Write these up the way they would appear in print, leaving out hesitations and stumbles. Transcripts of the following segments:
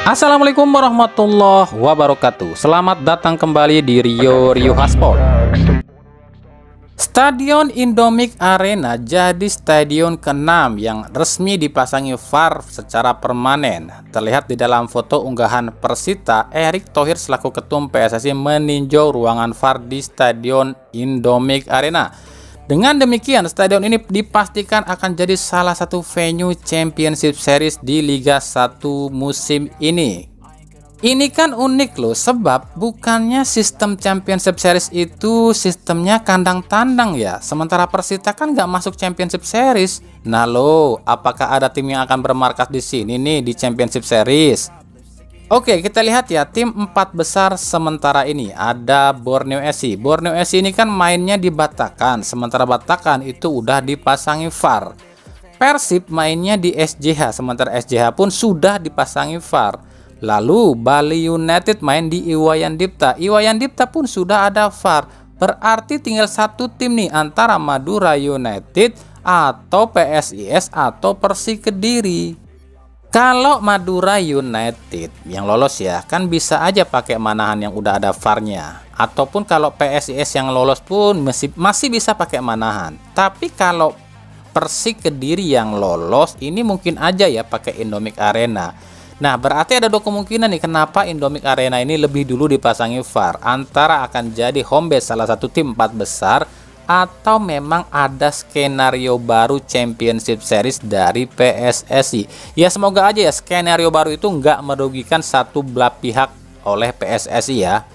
Assalamualaikum warahmatullahi wabarakatuh. Selamat datang kembali di Rio Haspol. Stadion Indomik Arena jadi stadion ke-6 yang resmi dipasangi VAR secara permanen. Terlihat di dalam foto unggahan Persita, Erick Thohir selaku ketum PSSI meninjau ruangan VAR di Stadion Indomik Arena. Dengan demikian, stadion ini dipastikan akan jadi salah satu venue Championship Series di Liga 1 musim ini. Ini kan unik loh, sebab bukannya sistem Championship Series itu sistemnya kandang tandang ya, sementara Persita kan nggak masuk Championship Series. Nah loh, apakah ada tim yang akan bermarkas di sini nih di Championship Series? Oke, kita lihat ya tim 4 besar sementara ini. Ada Borneo FC. Borneo FC ini kan mainnya di Batakkan, sementara Batakkan itu udah dipasangi VAR. Persib mainnya di SJH, sementara SJH pun sudah dipasangi VAR. Lalu Bali United main di Iwayan Dipta. Iwayan Dipta pun sudah ada VAR. Berarti tinggal satu tim nih antara Madura United atau PSIS atau Persik Kediri. Kalau Madura United yang lolos ya, kan bisa aja pakai Manahan yang udah ada VAR-nya. Ataupun kalau PSIS yang lolos pun masih bisa pakai Manahan. Tapi kalau Persik Kediri yang lolos, ini mungkin aja ya pakai Indomik Arena. Nah, berarti ada dua kemungkinan nih kenapa Indomik Arena ini lebih dulu dipasangi VAR. Antara akan jadi home base salah satu tim 4 besar, atau memang ada skenario baru Championship Series dari PSSI. Ya semoga aja ya skenario baru itu nggak merugikan satu belah pihak oleh PSSI ya.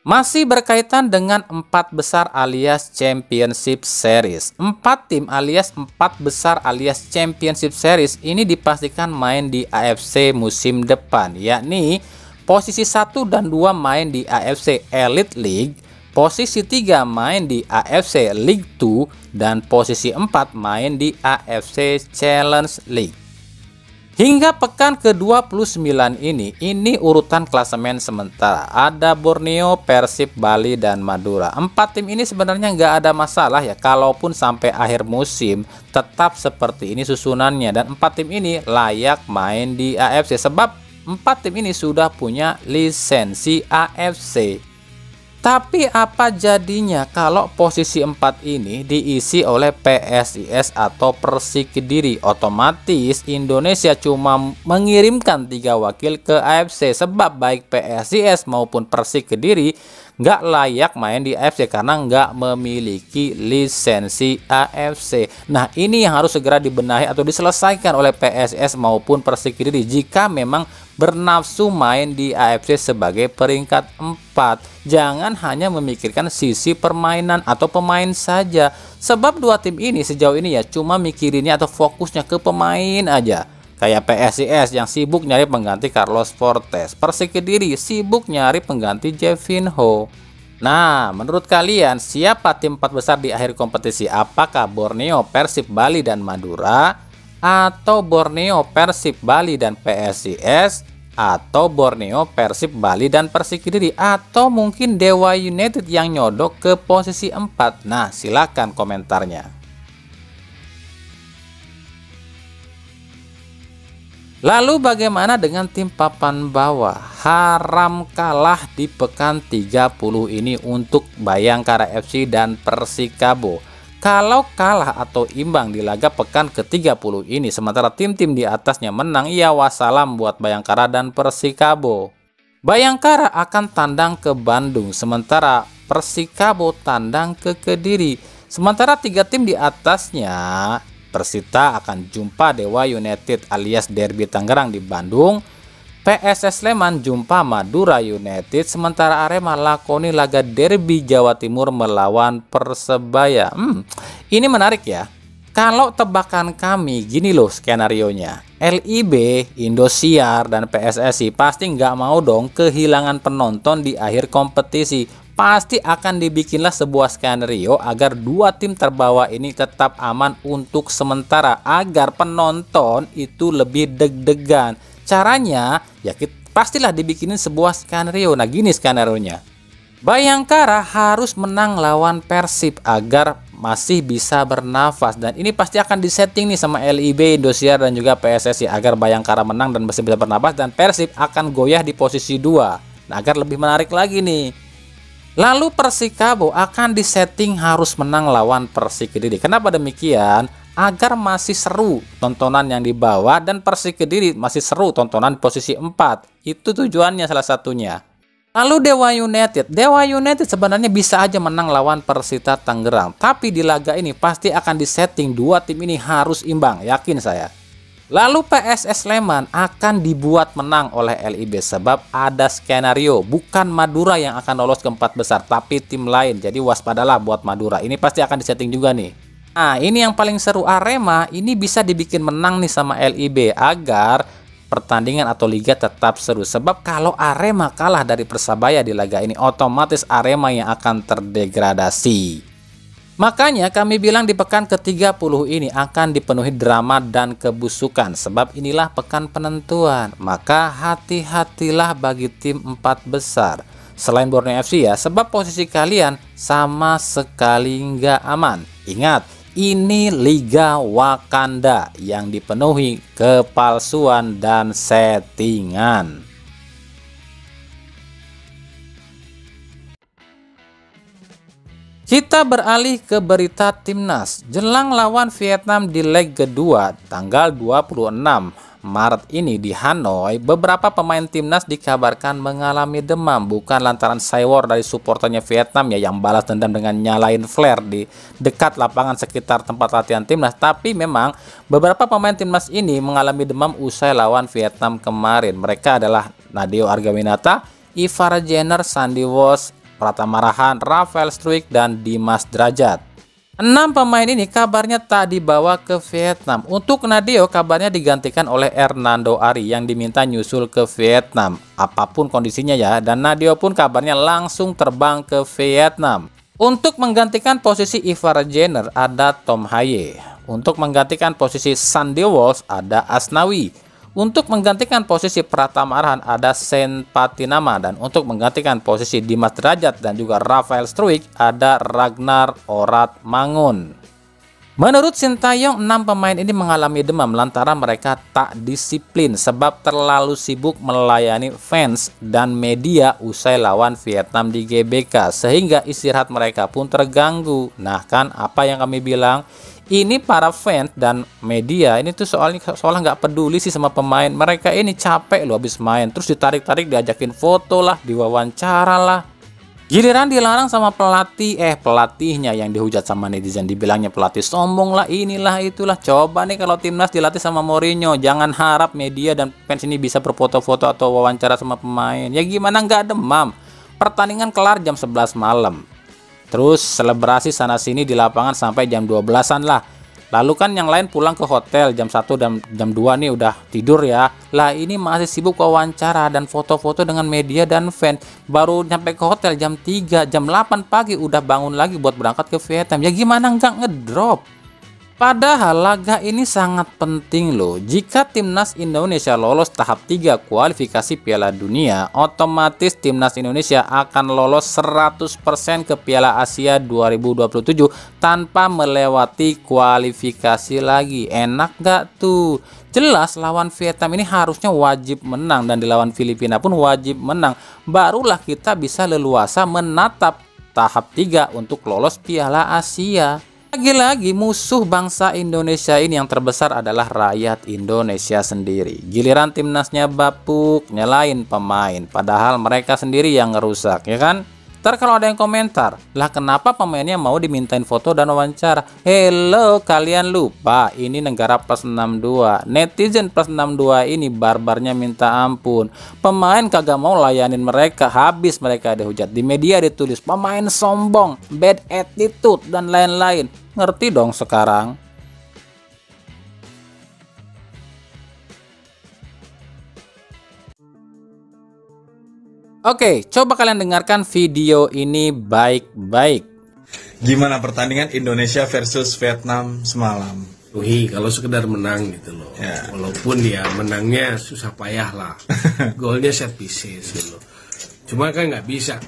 Masih berkaitan dengan 4 besar alias Championship Series. 4 tim alias 4 besar alias Championship Series ini dipastikan main di AFC musim depan, yakni posisi 1 dan 2 main di AFC Elite League, posisi 3 main di AFC League 2, dan posisi 4 main di AFC Challenge League. Hingga pekan ke-29 ini urutan klasemen sementara. Ada Borneo, Persib, Bali, dan Madura. 4 tim ini sebenarnya nggak ada masalah ya. Kalaupun sampai akhir musim tetap seperti ini susunannya. Dan 4 tim ini layak main di AFC. Sebab 4 tim ini sudah punya lisensi AFC. Tapi apa jadinya kalau posisi 4 ini diisi oleh PSIS atau Persik Kediri? Otomatis Indonesia cuma mengirimkan 3 wakil ke AFC, sebab baik PSIS maupun Persik Kediri nggak layak main di AFC karena nggak memiliki lisensi AFC. Nah ini yang harus segera dibenahi atau diselesaikan oleh PSIS maupun Persik Kediri jika memang bernafsu main di AFC sebagai peringkat 4. Jangan hanya memikirkan sisi permainan atau pemain saja, sebab 2 tim ini sejauh ini ya cuma mikirinnya atau fokusnya ke pemain aja. Kayak PSIS yang sibuk nyari pengganti Carlos Fortes, Persik Kediri sibuk nyari pengganti Jevinho. Nah, menurut kalian siapa tim 4 besar di akhir kompetisi? Apakah Borneo, Persib, Bali, dan Madura? Atau Borneo, Persib, Bali, dan PSIS? Atau Borneo, Persib, Bali, dan Persik Kediri? Atau mungkin Dewa United yang nyodok ke posisi 4? Nah, silakan komentarnya. Lalu bagaimana dengan tim papan bawah? Haram kalah di pekan 30 ini untuk Bayangkara FC dan Persikabo. Kalau kalah atau imbang di laga pekan ke-30 ini, sementara tim-tim di atasnya menang, ya wassalam buat Bayangkara dan Persikabo. Bayangkara akan tandang ke Bandung, sementara Persikabo tandang ke Kediri. Sementara 3 tim di atasnya, Persita akan jumpa Dewa United alias Derby Tangerang di Bandung. PSS Sleman jumpa Madura United, sementara Arema lakoni laga derby Jawa Timur melawan Persebaya. Ini menarik ya. Kalau tebakan kami gini loh skenarionya. LIB, Indosiar, dan PSSI pasti nggak mau dong kehilangan penonton di akhir kompetisi. Pasti akan dibikinlah sebuah skenario agar 2 tim terbawah ini tetap aman untuk sementara, agar penonton itu lebih deg-degan. Caranya ya pastilah dibikinin sebuah skenario. Nah gini skenario-nya. Bayangkara harus menang lawan Persib agar masih bisa bernafas, dan ini pasti akan disetting nih sama LIB, Indosiar dan juga PSSI agar Bayangkara menang dan masih bisa bernafas, dan Persib akan goyah di posisi 2. Nah, agar lebih menarik lagi nih. Lalu Persikabo akan disetting harus menang lawan Persik Kediri. Kenapa demikian? Agar masih seru tontonan yang dibawa dan Persik Kediri masih seru tontonan posisi 4. Itu tujuannya salah satunya. Lalu Dewa United sebenarnya bisa aja menang lawan Persita Tangerang, tapi di laga ini pasti akan disetting dua tim ini harus imbang, yakin saya. Lalu PSS Sleman akan dibuat menang oleh LIB sebab ada skenario, bukan Madura yang akan lolos ke 4 besar, tapi tim lain. Jadi waspadalah buat Madura, ini pasti akan disetting juga nih. Nah ini yang paling seru, Arema ini bisa dibikin menang nih sama LIB agar pertandingan atau liga tetap seru, sebab kalau Arema kalah dari Persebaya di laga ini otomatis Arema yang akan terdegradasi. Makanya kami bilang di pekan ke-30 ini akan dipenuhi drama dan kebusukan, sebab inilah pekan penentuan. Maka hati-hatilah bagi tim 4 besar selain Borneo FC ya, sebab posisi kalian sama sekali nggak aman. Ingat, ini Liga Wakanda yang dipenuhi kepalsuan dan settingan. Kita beralih ke berita Timnas. Jelang lawan Vietnam di leg kedua tanggal 26 Maret ini di Hanoi, beberapa pemain Timnas dikabarkan mengalami demam, bukan lantaran saywar dari suporternya Vietnam ya yang balas dendam dengan nyalain flare di dekat lapangan sekitar tempat latihan Timnas, tapi memang beberapa pemain Timnas ini mengalami demam usai lawan Vietnam kemarin. Mereka adalah Nadeo Argawinata, Ivar Jenner, Sandy Walsh, Pratama Rahan, Rafael Struijk, dan Dimas Drajat. 6 pemain ini kabarnya tak dibawa ke Vietnam. Untuk Nadeo kabarnya digantikan oleh Hernando Ari yang diminta nyusul ke Vietnam apapun kondisinya ya, dan Nadeo pun kabarnya langsung terbang ke Vietnam. Untuk menggantikan posisi Ivar Jenner ada Tom Haye. Untuk menggantikan posisi Sandy Walsh ada Asnawi. Untuk menggantikan posisi Pratama Arhan ada Sen Patinama, dan untuk menggantikan posisi Dimas Drajat dan juga Rafael Struijk ada Ragnar Orat Mangun. Menurut Sintayong, 6 pemain ini mengalami demam lantaran mereka tak disiplin sebab terlalu sibuk melayani fans dan media usai lawan Vietnam di GBK, sehingga istirahat mereka pun terganggu. Nah kan apa yang kami bilang, ini para fans dan media ini tuh soalnya nggak peduli sih sama pemain. Mereka ini capek loh habis main, terus ditarik-tarik, diajakin foto lah, diwawancara lah. Giliran dilarang sama pelatihnya yang dihujat sama netizen, dibilangnya pelatih sombong lah, inilah itulah. Coba nih kalau Timnas dilatih sama Mourinho, jangan harap media dan fans ini bisa berfoto-foto atau wawancara sama pemain. Ya gimana nggak demam? Pertandingan kelar jam 11 malam. Terus selebrasi sana sini di lapangan sampai jam 12-an lah. Lalu kan yang lain pulang ke hotel jam 1 dan jam 2 nih udah tidur ya. Lah ini masih sibuk wawancara dan foto-foto dengan media dan fans. Baru nyampe ke hotel jam 3, jam 8 pagi udah bangun lagi buat berangkat ke Vietnam. Ya gimana nggak ngedrop? Padahal laga ini sangat penting loh. Jika Timnas Indonesia lolos tahap 3 kualifikasi Piala Dunia, otomatis Timnas Indonesia akan lolos 100% ke Piala Asia 2027 tanpa melewati kualifikasi lagi. Enak gak tuh? Jelas lawan Vietnam ini harusnya wajib menang, dan di lawan Filipina pun wajib menang. Barulah kita bisa leluasa menatap tahap 3 untuk lolos Piala Asia. Lagi-lagi musuh bangsa Indonesia ini yang terbesar adalah rakyat Indonesia sendiri. Giliran timnasnya bapuk, nyalain pemain, padahal mereka sendiri yang ngerusak, ya kan? Ntar kalau ada yang komentar, lah kenapa pemainnya mau dimintain foto dan wawancara? Hello, kalian lupa ini negara plus 62. Netizen plus 62 ini barbarnya minta ampun. Pemain kagak mau layanin mereka, habis mereka dihujat. Di media ditulis pemain sombong, bad attitude, dan lain-lain. Ngerti dong sekarang? Oke, coba kalian dengarkan video ini baik-baik. Gimana pertandingan Indonesia versus Vietnam semalam? kalau sekedar menang gitu loh. Ya. Walaupun ya menangnya susah payah lah. Golnya set pieces gitu loh. Cuma kan nggak bisa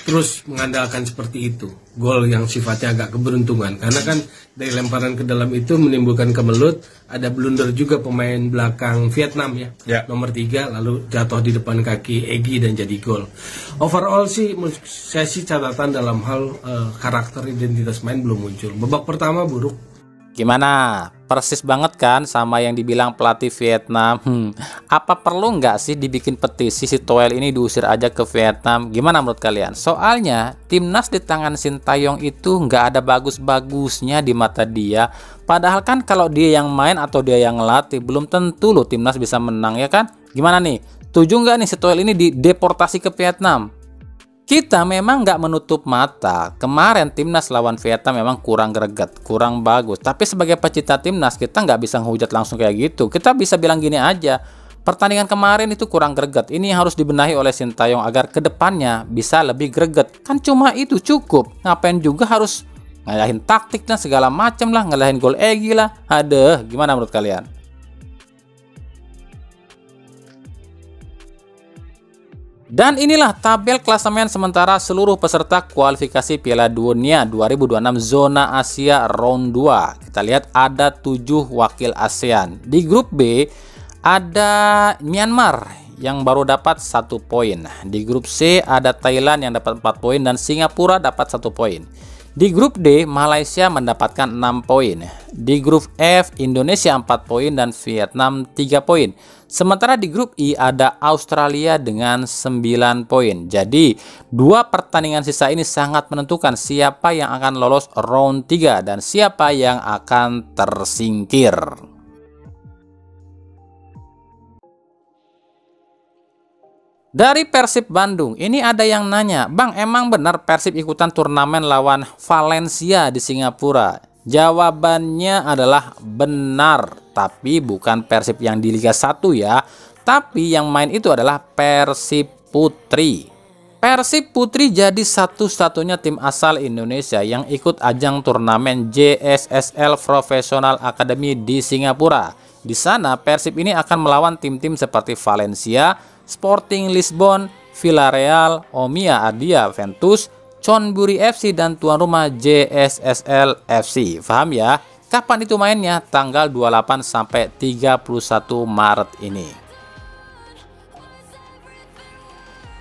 terus mengandalkan seperti itu. Gol yang sifatnya agak keberuntungan. Karena kan dari lemparan ke dalam itu menimbulkan kemelut. Ada blunder juga pemain belakang Vietnam ya. Nomor 3 lalu jatuh di depan kaki Egy dan jadi gol. Overall sih saya sih catatan dalam hal karakter identitas main belum muncul. Babak pertama buruk. Gimana? Persis banget kan sama yang dibilang pelatih Vietnam. Apa perlu nggak sih dibikin petisi si Toel ini diusir aja ke Vietnam? Gimana menurut kalian? Soalnya timnas di tangan Sintayong itu nggak ada bagus-bagusnya di mata dia. Padahal kan kalau dia yang main atau dia yang ngelatih belum tentu loh timnas bisa menang, ya kan? Gimana nih? Setuju nggak nih si Toel ini dideportasi ke Vietnam? Kita memang nggak menutup mata, kemarin timnas lawan Vietnam memang kurang greget, kurang bagus. Tapi sebagai pecinta timnas, kita nggak bisa ngehujat langsung kayak gitu. Kita bisa bilang gini aja, pertandingan kemarin itu kurang greget. Ini harus dibenahi oleh Sintayong agar kedepannya bisa lebih greget. Kan cuma itu cukup, ngapain juga harus ngalahin taktik dan segala macam lah, ngalahin gol Egy lah. Aduh, gimana menurut kalian? Dan inilah tabel klasemen sementara seluruh peserta kualifikasi Piala Dunia 2026 zona Asia round 2. Kita lihat ada 7 wakil ASEAN. Di grup B ada Myanmar yang baru dapat 1 poin. Di grup C ada Thailand yang dapat 4 poin dan Singapura dapat 1 poin. Di grup D Malaysia mendapatkan 6 poin. Di grup F Indonesia 4 poin dan Vietnam 3 poin. Sementara di grup I ada Australia dengan 9 poin. Jadi 2 pertandingan sisa ini sangat menentukan siapa yang akan lolos round 3 dan siapa yang akan tersingkir. Dari Persib Bandung, ini ada yang nanya, Bang, emang benar Persib ikutan turnamen lawan Valencia di Singapura? Jawabannya adalah benar, tapi bukan Persib yang di Liga 1 ya, tapi yang main itu adalah Persib Putri. Persib Putri jadi satu-satunya tim asal Indonesia yang ikut ajang turnamen JSSL Professional Academy di Singapura. Di sana Persib ini akan melawan tim-tim seperti Valencia, Sporting Lisbon, Villarreal, Omiya Ardea Ventus, Chonburi FC dan tuan rumah JSSL FC. Paham ya? Kapan itu mainnya? Tanggal 28 sampai 31 Maret ini.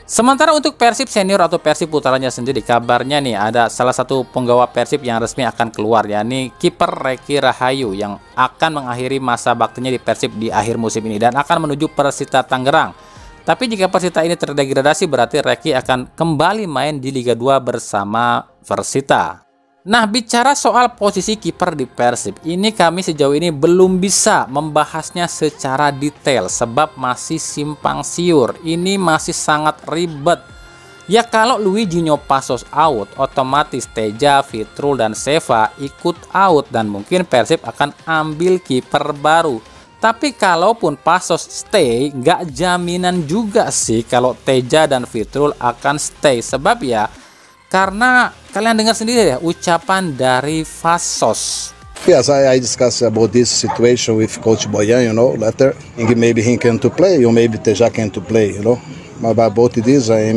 Sementara untuk Persib senior atau Persib putaranya sendiri, kabarnya nih ada salah satu penggawa Persib yang resmi akan keluar, yakni kiper Reky Rahayu yang akan mengakhiri masa baktinya di Persib di akhir musim ini dan akan menuju Persita Tangerang. Tapi jika Persita ini terdegradasi berarti Reky akan kembali main di Liga 2 bersama Persita. Nah, bicara soal posisi kiper di Persib, ini kami sejauh ini belum bisa membahasnya secara detail sebab masih simpang siur. Ini masih sangat ribet. Ya kalau Luizinho Passos out, otomatis Teja, Fitrul dan Seva ikut out dan mungkin Persib akan ambil kiper baru. Tapi kalaupun Passos stay, nggak jaminan juga sih kalau Teja dan Fitrul akan stay. Sebab ya, karena kalian dengar sendiri ya ucapan dari Passos. Yes, I discussed about this situation with Coach Boyan, later. Maybe he can to play, or maybe Teja can to play, But about this, I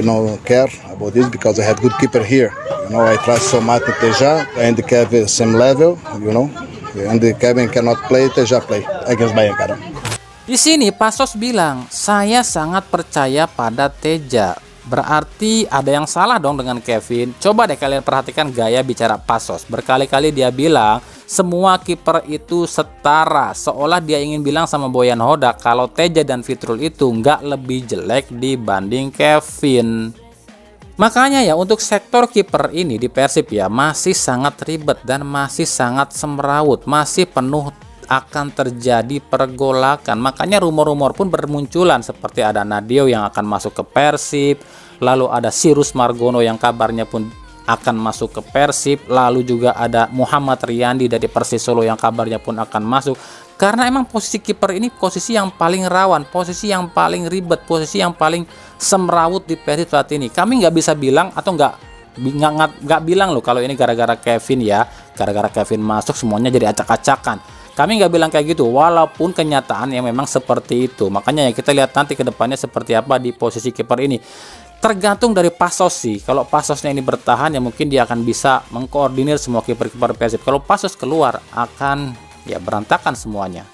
don't care about this because I have good keeper here. I trust so much Teja and Kevin same level, And Kevin cannot play, Teja play against Bayangkara. Di sini Passos bilang, saya sangat percaya pada Teja. Berarti ada yang salah dong dengan Kevin. Coba deh kalian perhatikan gaya bicara Passos. Berkali-kali dia bilang semua kiper itu setara. Seolah dia ingin bilang sama Boyan Hodak kalau Teja dan Fitrul itu nggak lebih jelek dibanding Kevin. Makanya ya untuk sektor kiper ini di Persib ya masih sangat ribet dan masih sangat semrawut, masih penuh akan terjadi pergolakan. Makanya rumor-rumor pun bermunculan seperti ada Nadio yang akan masuk ke Persib, lalu ada Sirus Margono yang kabarnya pun akan masuk ke Persib, lalu juga ada Muhammad Riyandi dari Persis Solo yang kabarnya pun akan masuk. Karena emang posisi kiper ini posisi yang paling rawan, posisi yang paling ribet, posisi yang paling semrawut di Persib saat ini. Kami nggak bisa bilang atau nggak nggak bilang loh kalau ini gara-gara Kevin ya, gara-gara Kevin masuk semuanya jadi acak-acakan. Kami nggak bilang kayak gitu, walaupun kenyataan yang memang seperti itu. Makanya ya kita lihat nanti ke depannya seperti apa di posisi kiper ini. Tergantung dari Pasos sih. Kalau Pasosnya ini bertahan ya mungkin dia akan bisa mengkoordinir semua kiper-kiper Persib. Kalau Pasos keluar akan ya berantakan semuanya.